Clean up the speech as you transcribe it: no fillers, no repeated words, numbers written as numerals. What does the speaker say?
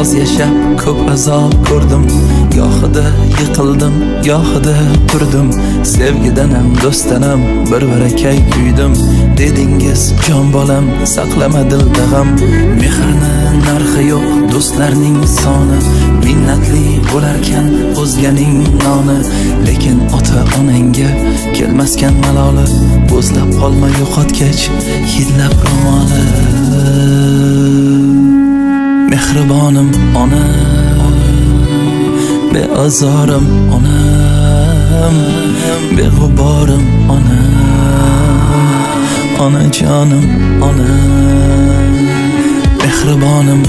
oz yashab ko'p azob ko'rdim. Gohida yiqildim, gohida turdim. Sevgidanam, do'stanam bir barakay kuydim. Dedingiz jon bolam, saqlama dilda g'am. Mehrni narxi yo'q, do'stlarning soni. Minnatli bo'larkan o'zganing noni. Lekin ota-onangga kelmaskan maloli. Bo'zlab qolma yo'qotgach hidlab ro'moli. Mehribonim onam, beazorim onam, beg'uborim onam, onajonim onam, mehribonim